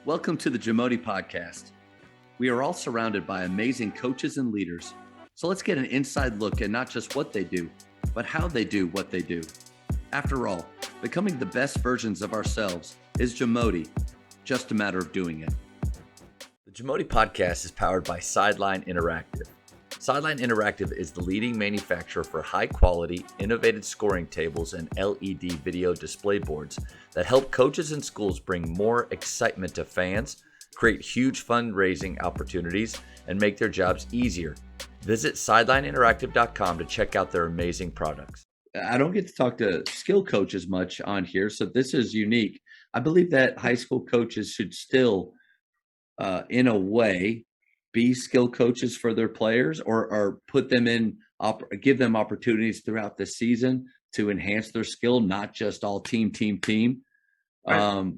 Welcome to the JAMODI podcast. We are all surrounded by amazing coaches and leaders. So let's get an inside look at not just what they do, but how they do what they do. After all, becoming the best versions of ourselves is JAMODI, just a matter of doing it. The JAMODI podcast is powered by Sideline Interactive. Sideline Interactive is the leading manufacturer for high-quality, innovative scoring tables and LED video display boards that help coaches and schools bring more excitement to fans, create huge fundraising opportunities, and make their jobs easier. Visit sidelineinteractive.com to check out their amazing products. I don't get to talk to skill coaches much on here, so this is unique. I believe that high school coaches should still, in a way, be skill coaches for their players, or put them in, give them opportunities throughout the season to enhance their skill, not just all team. Right.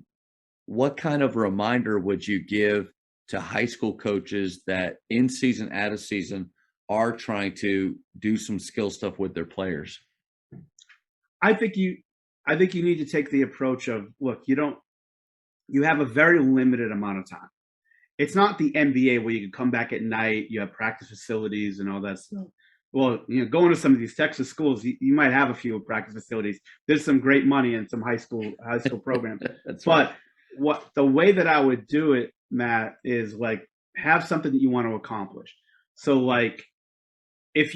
What kind of reminder would you give to high school coaches that in season, out of season, are trying to do some skill stuff with their players? I think you need to take the approach of, look, you have a very limited amount of time. It's not the NBA where you can come back at night, you have practice facilities and all that stuff. Well, going to some of these Texas schools, you might have a few practice facilities. There's some great money in some high school programs. But right. The way that I would do it, Matt, is like have something that you want to accomplish. So like if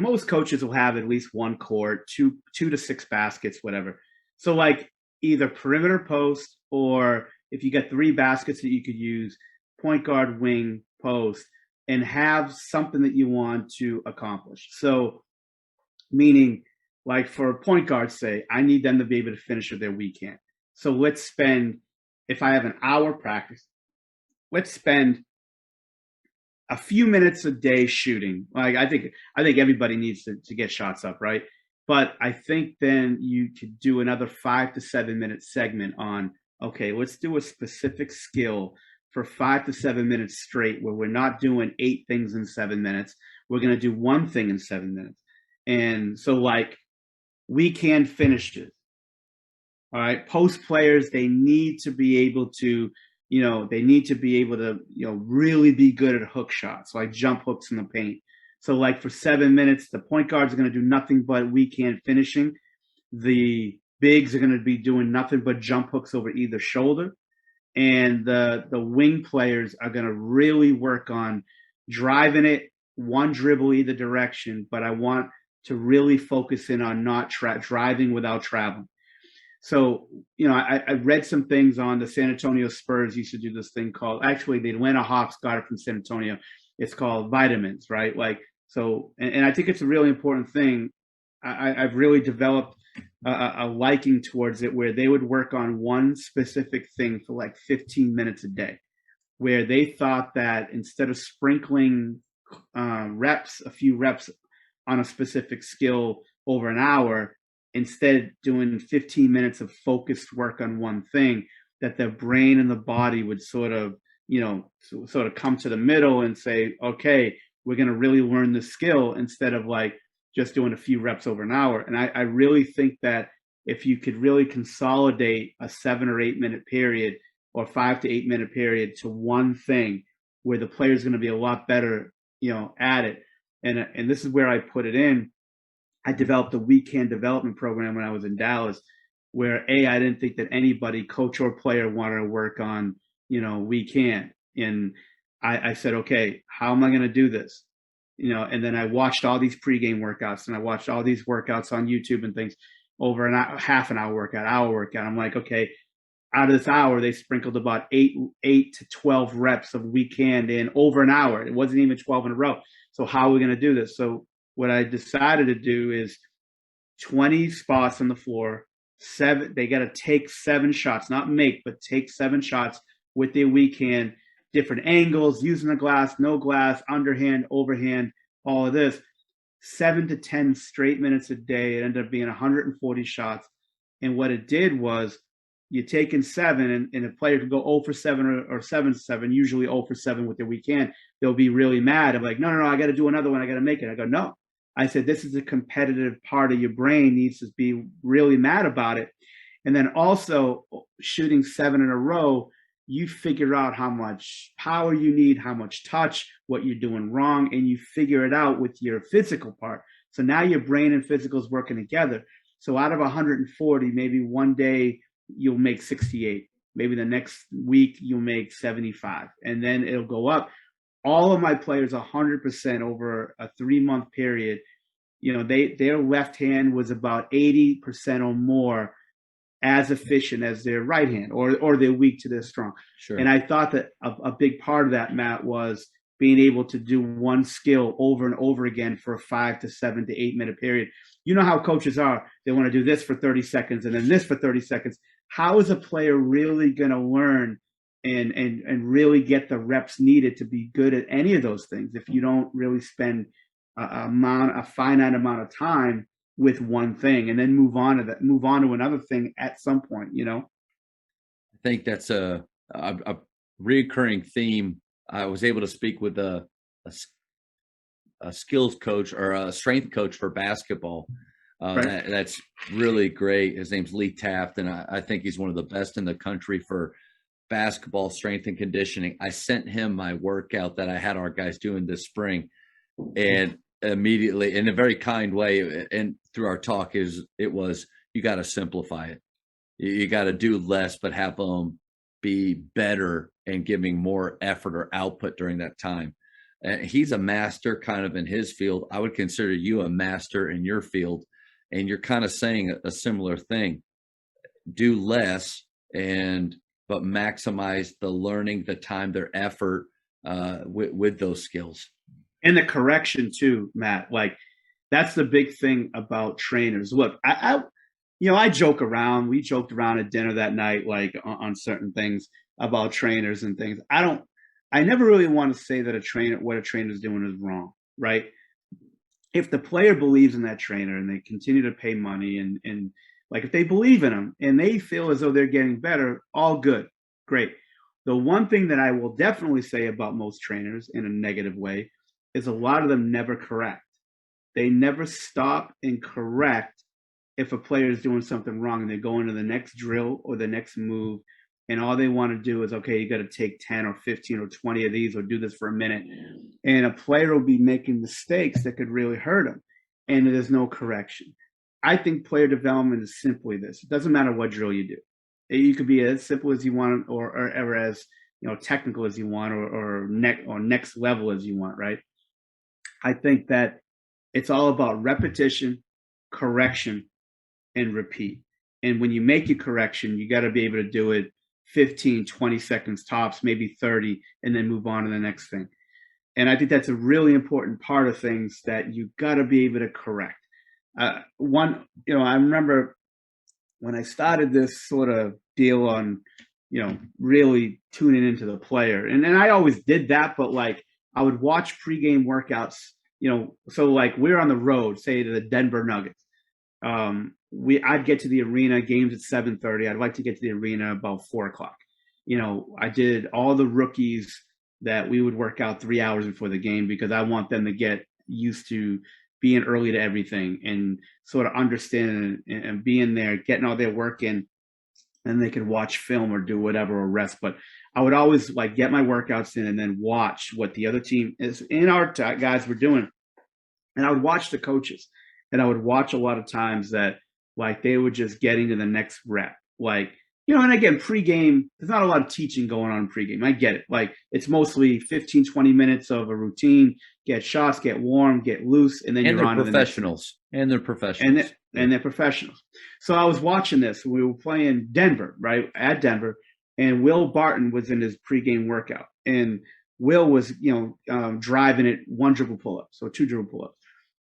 most coaches will have at least one court, two to six baskets, whatever. So like either perimeter post, or if you got 3 baskets that you could use, point guard, wing, post, and have something that you want to accomplish. So meaning like for point guards, say, I need them to be able to finish with their weekend. So let's spend, if I have an hour practice, let's spend a few minutes a day shooting. Like I think everybody needs to get shots up, right? But I think then you could do another 5 to 7 minute segment on, okay, let's do a specific skill for 5 to 7 minutes straight, where we're not doing 8 things in 7 minutes. We're going to do one thing in 7 minutes. And so like weekend finishes. All right. Post players, they need to be able to, really be good at hook shots, like jump hooks in the paint. So like for 7 minutes, the point guards are going to do nothing but weekend finishing. The bigs are going to be doing nothing but jump hooks over either shoulder. And the wing players are going to really work on driving it, one dribble either direction, but I want to really focus in on not driving without traveling. So, I read some things on the San Antonio Spurs used to do this thing called, actually the Atlanta Hawks got it from San Antonio. It's called vitamins, right? Like, so, and I think it's a really important thing. I've really developed a liking towards it, where they would work on one specific thing for like 15 minutes a day, where they thought that instead of sprinkling a few reps on a specific skill over an hour, instead doing 15 minutes of focused work on one thing, that the brain and the body would sort of come to the middle and say, okay, we're going to really learn the skill, instead of like just doing a few reps over an hour. And I really think that if you could really consolidate a 7 or 8 minute period, or 5 to 8 minute period, to one thing, where the player is going to be a lot better, at it. And this is where I put it in. I developed a weekend development program when I was in Dallas, where I didn't think that anybody, coach or player, wanted to work on, weekend. And I said, okay, how am I going to do this? And then I watched all these pregame workouts, and I watched all these workouts on YouTube and things, over an hour, half an hour workout, hour workout. I'm like, okay, out of this hour, they sprinkled about 8 to 12 reps of weekend in over an hour. It wasn't even 12 in a row. So how are we going to do this? So what I decided to do is 20 spots on the floor, 7. They got to take 7 shots, not make, but take 7 shots with their weekend, different angles, using the glass, no glass, underhand, overhand, all of this. 7 to 10 straight minutes a day. It ended up being 140 shots. And what it did was, you're taking 7, and a player could go 0 for 7 or 7 for 7, usually 0 for 7 with their weekend. They'll be really mad. I'm like, no, I got to do another one. I got to make it. I go, no. I said, this is a competitive part of your brain, needs to be really mad about it. And then also shooting 7 in a row, you figure out how much power you need, how much touch, what you're doing wrong, and you figure it out with your physical part. So now your brain and physical is working together. So out of 140, maybe one day you'll make 68. Maybe the next week you'll make 75, and then it'll go up. All of my players, 100% over a 3-month period, their left hand was about 80% or more as efficient as their right hand, or they're weak to their strong. Sure. And I thought that a big part of that, Matt, was being able to do one skill over and over again for a 5 to 7 to 8 minute period. You know how coaches are. They want to do this for 30 seconds and then this for 30 seconds. How is a player really going to learn and really get the reps needed to be good at any of those things if you don't really spend a finite amount of time with one thing and then move on to another thing at some point, I think that's a recurring theme. I was able to speak with a skills coach or a strength coach for basketball. Right. That's really great. His name's Lee Taft, and I think he's one of the best in the country for basketball strength and conditioning. I sent him my workout that I had our guys doing this spring, and immediately, in a very kind way, and through our talk, it was you got to simplify it. You got to do less, but have them be better and giving more effort or output during that time. And he's a master kind of in his field. I would consider you a master in your field, and you're kind of saying a similar thing. Do less but maximize the learning, the time, their effort with those skills. And the correction too, Matt. Like that's the big thing about trainers. Look, I joke around. We joked around at dinner that night, like on certain things about trainers and things. I never really want to say that what a trainer is doing is wrong, right? If the player believes in that trainer and they continue to pay money and like if they believe in them and they feel as though they're getting better, all good, great. The one thing that I will definitely say about most trainers in a negative way is a lot of them never correct. They never stop and correct if a player is doing something wrong and they go into the next drill or the next move, and all they want to do is, okay, you got to take 10 or 15 or 20 of these or do this for a minute. And a player will be making mistakes that could really hurt them. And there's no correction. I think player development is simply this. It doesn't matter what drill you do. You could be as simple as you want or as technical as you want or next level as you want, right? I think that it's all about repetition, correction, and repeat. And when you make a correction, you got to be able to do it 15, 20 seconds tops, maybe 30, and then move on to the next thing. And I think that's a really important part of things that you got to be able to correct. I remember when I started this sort of deal on, really tuning into the player. And I always did that, but like I would watch pregame workouts, so like we're on the road, say to the Denver Nuggets. I'd get to the arena, games at 7:30. I'd like to get to the arena about 4:00. I did all the rookies that we would work out 3 hours before the game because I want them to get used to being early to everything and sort of understanding and being there, getting all their work in, and they could watch film or do whatever or rest. But I would always like get my workouts in and then watch what the other team is in our guys were doing. And I would watch the coaches, and I would watch a lot of times that like they were just getting to the next rep. Like, and again, pregame, there's not a lot of teaching going on in pregame. I get it. Like it's mostly 15, 20 minutes of a routine, get shots, get warm, get loose, and then you're on to the next. And they're professionals. And they're professionals. So I was watching this. We were playing Denver, right, at Denver, and Will Barton was in his pregame workout. And Will was, driving it 1 dribble pull-up, so 2 dribble pull-ups.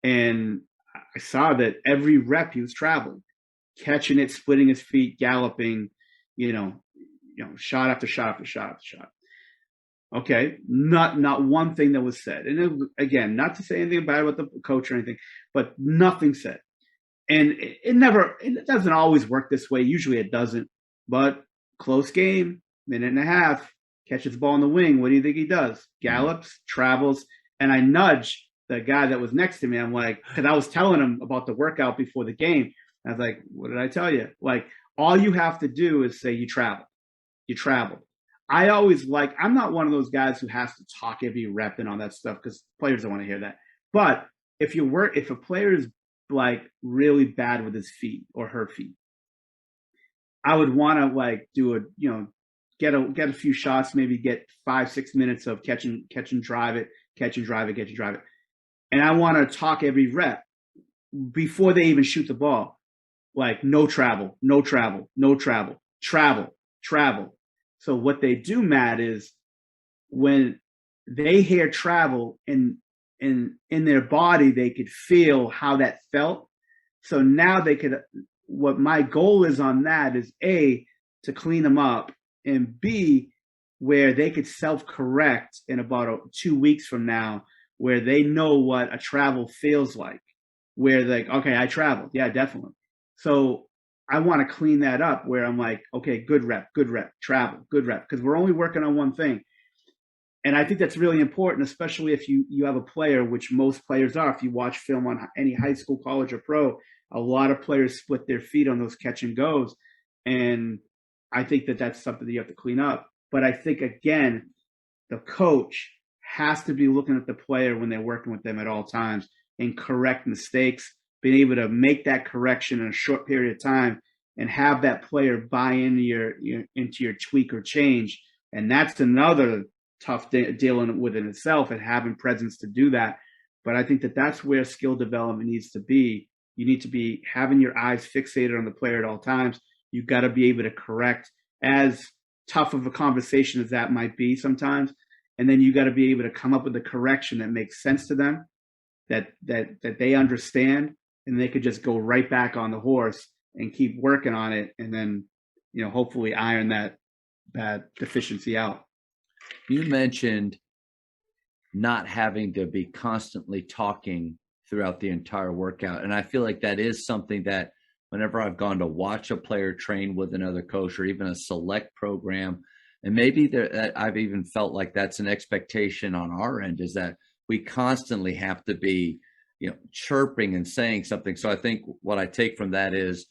And I saw that every rep he was traveling, catching it, splitting his feet, galloping, shot after shot after shot after shot. Okay, not one thing that was said. And again, not to say anything bad about the coach or anything, but nothing said. And it doesn't always work this way. Usually it doesn't. But close game, minute and a half, catches the ball in the wing. What do you think he does? Gallops, travels, and I nudge the guy that was next to me. I'm like, because I was telling him about the workout before the game. I was like, what did I tell you? Like, all you have to do is say you traveled. You traveled. I always like, I'm not one of those guys who has to talk every rep and all that stuff because players don't want to hear that. But if a player is like really bad with his feet or her feet, I would want to like do a, get a few shots, maybe get 5-6 minutes of catch and drive it, catch and drive it, catch and drive it. And I want to talk every rep before they even shoot the ball. Like no travel, no travel, no travel, travel, travel. So what they do, Matt, is when they hear travel in their body, they could feel how that felt. So now they could, what my goal is on that is A, to clean them up, and B, where they could self-correct in about 2 weeks from now, where they know what a travel feels like, where like, okay, I traveled. Yeah, definitely. So I want to clean that up where I'm like, okay, good rep, travel, good rep, because we're only working on one thing. And I think that's really important, especially if you have a player, which most players are. If you watch film on any high school, college, or pro, a lot of players split their feet on those catch and goes. And I think that that's something that you have to clean up. But I think, again, the coach has to be looking at the player when they're working with them at all times and correct mistakes, being able to make that correction in a short period of time and have that player buy into your tweak or change. And that's another tough dealing with in itself, and having presence to do that. But I think that that's where skill development needs to be. You need to be having your eyes fixated on the player at all times. You've got to be able to correct, as tough of a conversation as that might be sometimes. And then you got to be able to come up with a correction that makes sense to them, that they understand, and they could just go right back on the horse and keep working on it, and then hopefully iron that deficiency out. You mentioned not having to be constantly talking throughout the entire workout. And I feel like that is something that whenever I've gone to watch a player train with another coach or even a select program, and maybe I've even felt like that's an expectation on our end, is that we constantly have to be, chirping and saying something. So I think what I take from that is,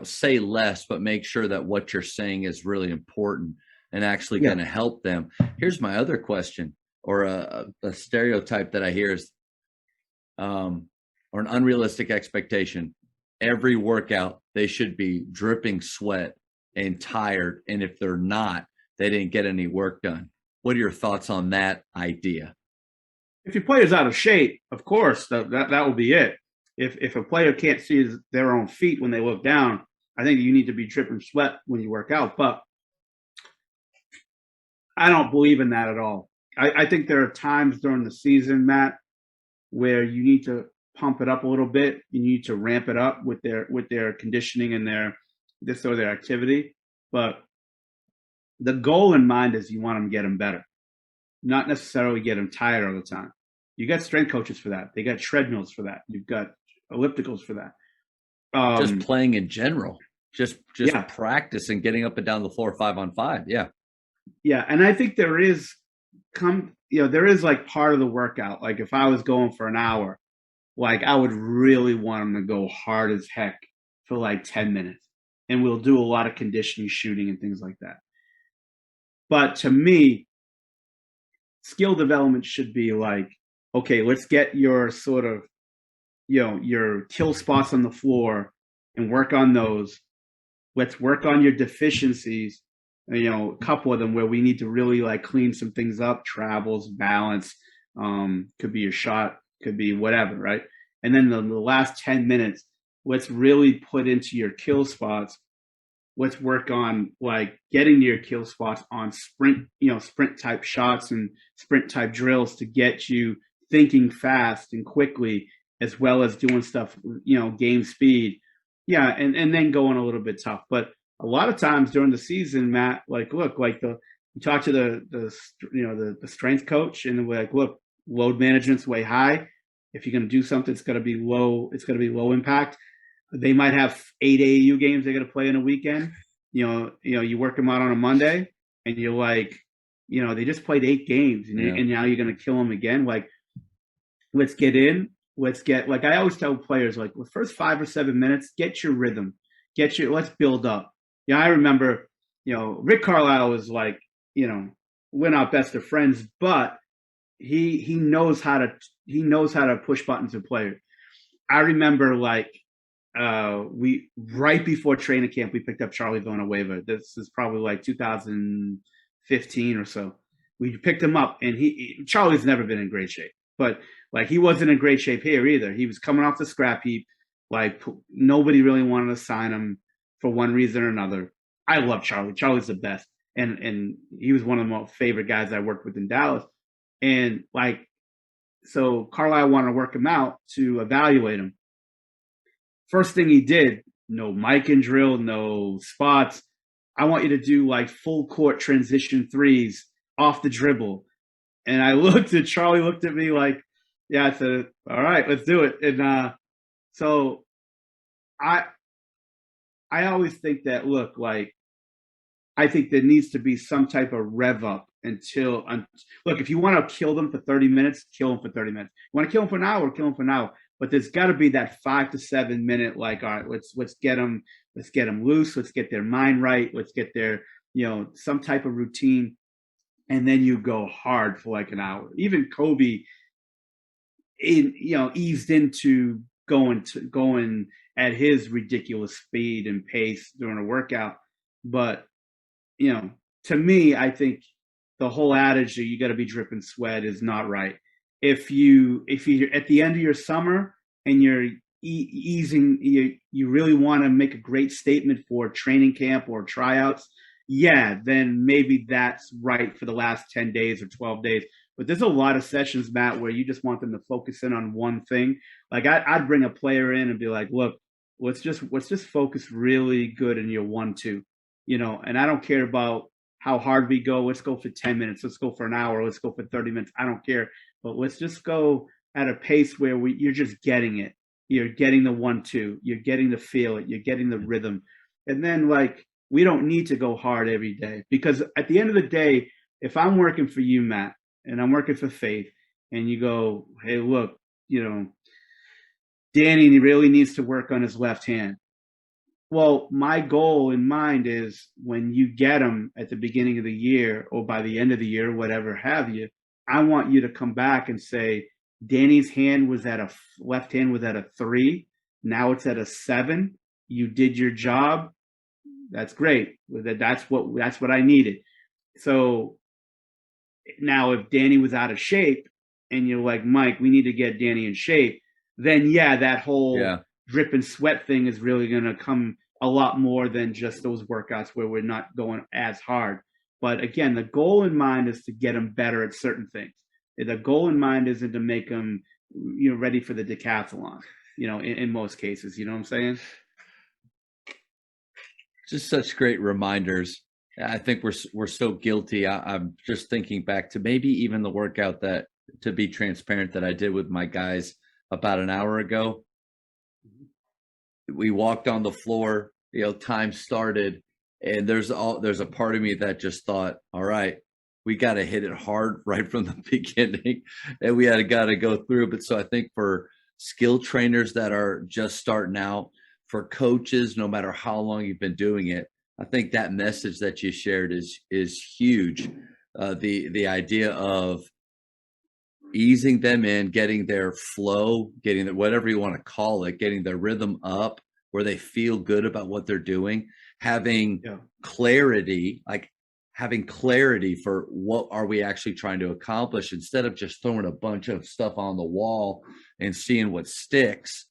say less, but make sure that what you're saying is really important and actually going to help them. Here's my other question, or a stereotype that I hear is, or an unrealistic expectation. Every workout, they should be dripping sweat and tired. And if they're not, they didn't get any work done. What are your thoughts on that idea? If your player's out of shape, of course, that will be it. If a player can't see their own feet when they look down, I think you need to be dripping sweat when you work out. But I don't believe in that at all. I think there are times during the season, Matt, where you need to pump it up a little bit. You need to ramp it up with their conditioning and their activity. But the goal in mind is you want them to get them better, not necessarily get them tired all the time. You got strength coaches for that. They got treadmills for that. You've got ellipticals for that. Just playing in general, just practice and getting up and down the floor 5-on-5. Yeah. Yeah. And I think there is like part of the workout. Like if I was going for an hour, like I would really want them to go hard as heck for like 10 minutes. And we'll do a lot of conditioning, shooting, and things like that. But to me, skill development should be like, okay, let's get your sort of, your kill spots on the floor and work on those. Let's work on your deficiencies, a couple of them where we need to really like clean some things up, travels, balance, could be your shot, could be whatever, right? And then the last 10 minutes, let's really put into your kill spots. Let's work on like getting to your kill spots on sprint type shots and sprint type drills to get you thinking fast and quickly, as well as doing stuff, game speed. Yeah. And then going a little bit tough. But a lot of times during the season, Matt, like, look, like you talk to the strength coach and we're like, look, load management's way high. If you're going to do something, it's going to be low. It's going to be low impact. They might have 8 AAU games they're going to play in a weekend. You work them out on a Monday and you're like, they just played 8 games and now you're going to kill them again. Like, let's get in. Let's get, like I always tell players, like the first 5 or 7 minutes, get your rhythm, let's build up. I remember, Rick Carlisle was like, you know, we're not best of friends, but he knows how to push buttons with players. I remember like we right before training camp we picked up Charlie Villanueva. This is probably like 2015 or so. We picked him up, and Charlie's never been in great shape, but like he wasn't in great shape here either. He was coming off the scrap heap. Like nobody really wanted to sign him for one reason or another. I love Charlie. Charlie's the best, and he was one of my favorite guys I worked with in Dallas. And like, so Carlisle wanted to work him out to evaluate him. First thing he did, no mic and drill, no spots. I want you to do like full court transition threes off the dribble. And I looked at Charlie, looked at me like, yeah, I said, all right, let's do it. And so I always think that, look, like, I think there needs to be some type of rev up until look, if you want to kill them for 30 minutes, kill them for 30 minutes. You want to kill them for an hour, kill them for an hour. But there's got to be that 5 to 7 minute, like, all right, let's get them loose, let's get their mind right, let's get their, some type of routine, and then you go hard for like an hour. Even Kobe, eased into going at his ridiculous speed and pace during a workout, but to me, I think the whole adage that you got to be dripping sweat is not right. If you're at the end of your summer and you're easing, you really want to make a great statement for training camp or tryouts, yeah, then maybe that's right for the last 10 days or 12 days. But there's a lot of sessions, Matt, where you just want them to focus in on one thing. Like I'd bring a player in and be like, look, let's just focus really good in your 1-2. And I don't care about how hard we go. Let's go for 10 minutes. Let's go for an hour. Let's go for 30 minutes. I don't care. But let's just go at a pace where you're just getting it. You're getting the 1-2. You're getting to feel it. You're getting the rhythm. And then, like, we don't need to go hard every day, because at the end of the day, if I'm working for you, Matt, and I'm working for Faith, and you go, hey, look, Danny really needs to work on his left hand. Well, my goal in mind is when you get him at the beginning of the year or by the end of the year, whatever have you, I want you to come back and say, Danny's left hand was at a 3. Now it's at a 7. You did your job. That's great. That's what I needed. So now if Danny was out of shape and you're like, Mike, we need to get Danny in shape, then yeah, that whole drip and sweat thing is really going to come a lot more than just those workouts where we're not going as hard. But again, the goal in mind is to get them better at certain things. The goal in mind isn't to make them, ready for the decathlon, in most cases, you know what I'm saying? Just such great reminders. I think we're so guilty. I'm just thinking back to maybe even the workout that, to be transparent, that I did with my guys about an hour ago. We walked on the floor, time started, and there's a part of me that just thought, all right, we got to hit it hard right from the beginning, and we got to go through. But so I think for skill trainers that are just starting out, for coaches, no matter how long you've been doing it, I think that message that you shared is huge. The idea of easing them in, getting their flow, getting whatever you want to call it, getting their rhythm up where they feel good about what they're doing, having clarity, like having clarity for what are we actually trying to accomplish, instead of just throwing a bunch of stuff on the wall and seeing what sticks.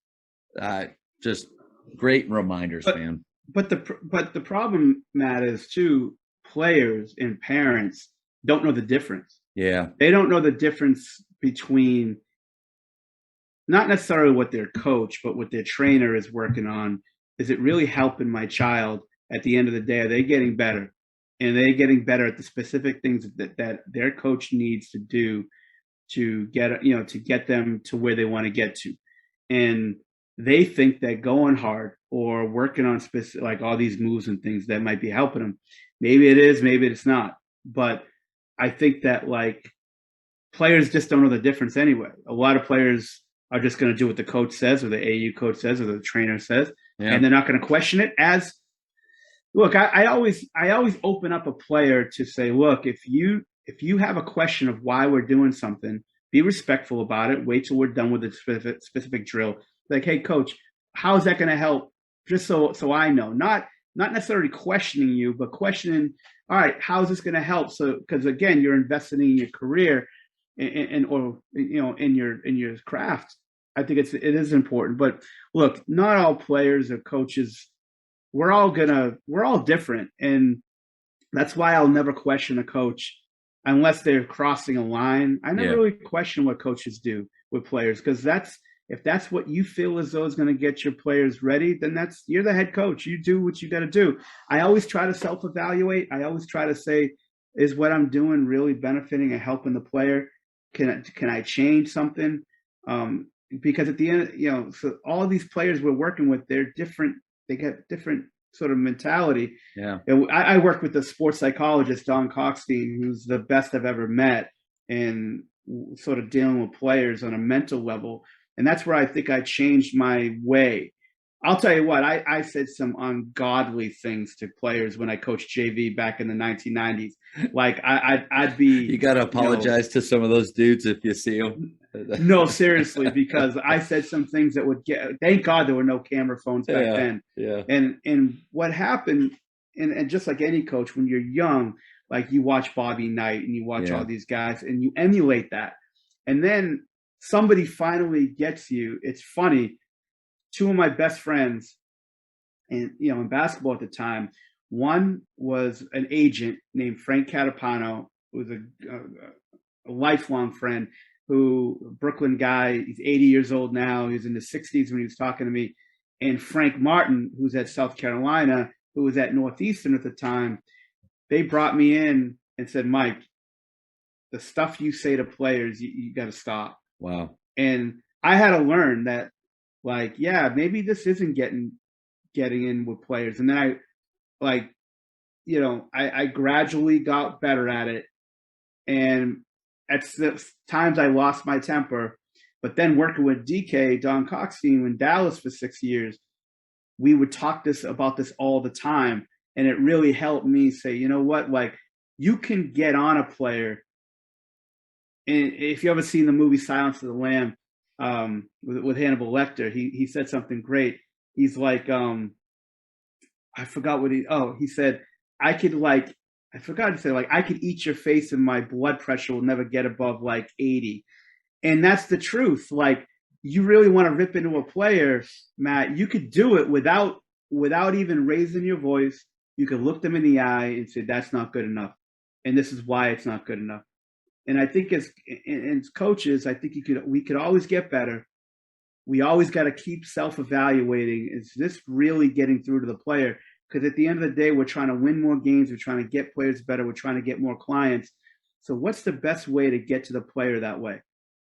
Just great reminders, man. But the problem, Matt, is too, players and parents don't know the difference. Yeah. They don't know the difference between not necessarily what their coach, but what their trainer is working on. Is it really helping my child at the end of the day? Are they getting better? And they're getting better at the specific things that their coach needs to do to get them to where they want to get to. And they think that going hard or working on specific, like all these moves and things, that might be helping them. Maybe it is, maybe it's not. But I think that, like, players just don't know the difference anyway. A lot of players are just going to do what the coach says, or the AU coach says, or the trainer says, and they're not going to question it. As Look, I always open up a player to say, look, if you have a question of why we're doing something, be respectful about it. Wait till we're done with the specific drill. Like, hey, coach, how is that going to help? Just so I know, not necessarily questioning you, but questioning. All right, how is this going to help? So, because again, you're investing in your career, and or in your craft. I think it is important. But look, not all players or coaches, we're all different, and that's why I'll never question a coach unless they're crossing a line. I never Yeah. really question what coaches do with players, because if that's what you feel as though is going to get your players ready, then you're the head coach. You do what you got to do. I always try to self-evaluate. I always try to say, is what I'm doing really benefiting and helping the player? Can I change something? Because at the end, so all of these players we're working with, they're different. They get different sort of mentality. Yeah. I work with a sports psychologist, Don Coxstein, who's the best I've ever met, and sort of dealing with players on a mental level. And that's where I think I changed my way. I'll tell you what, I said some ungodly things to players when I coached JV back in the 1990s. Like I'd be. You got to apologize to some of those dudes if you see them. No, seriously, because I said some things that would get. Thank God there were no camera phones back then. Yeah. And what happened, and just like any coach, when you're young, like you watch Bobby Knight and you watch all these guys and you emulate that, and then somebody finally gets you. It's funny. Two of my best friends, in basketball at the time, one was an agent named Frank Catapano, who was a lifelong friend. Brooklyn guy, he's 80 years old now. He was in his 60s when he was talking to me. And Frank Martin, who's at South Carolina, who was at Northeastern at the time, they brought me in and said, Mike, the stuff you say to players, you got to stop. Wow. And I had to learn that, like, yeah, maybe this isn't getting in with players. And then I gradually got better at it. And at times I lost my temper, but then working with DK, Don Coxstein, in Dallas for 6 years, we would talk about this all the time. And it really helped me say, you know what, like, you can get on a player. And if you ever seen the movie Silence of the Lamb with Hannibal Lecter, he said something great. He's like, I forgot what he said, I forgot to say, like, I could eat your face and my blood pressure will never get above like 80. And that's the truth. Like, you really want to rip into a player, Matt, you could do it without even raising your voice. You could look them in the eye and say, that's not good enough. And this is why it's not good enough. And I think as coaches, I think we could always get better. We always got to keep self-evaluating. Is this really getting through to the player? Because at the end of the day, we're trying to win more games. We're trying to get players better. We're trying to get more clients. So what's the best way to get to the player that way?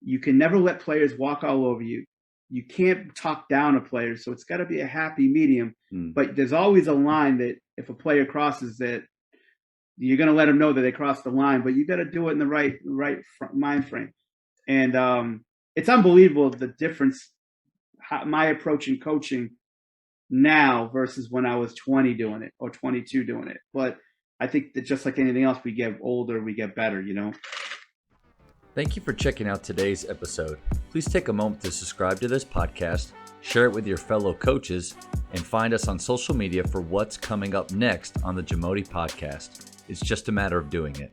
You can never let players walk all over you. You can't talk down a player. So it's got to be a happy medium. But there's always a line that if a player crosses that, you're going to let them know that they crossed the line. But you got to do it in the right mind frame. And it's unbelievable the difference, my approach in coaching now versus when I was 20 doing it or 22 doing it. But I think that just like anything else, we get older, we get better, Thank you for checking out today's episode. Please take a moment to subscribe to this podcast, share it with your fellow coaches, and find us on social media for what's coming up next on the JAMODI podcast. It's just a matter of doing it.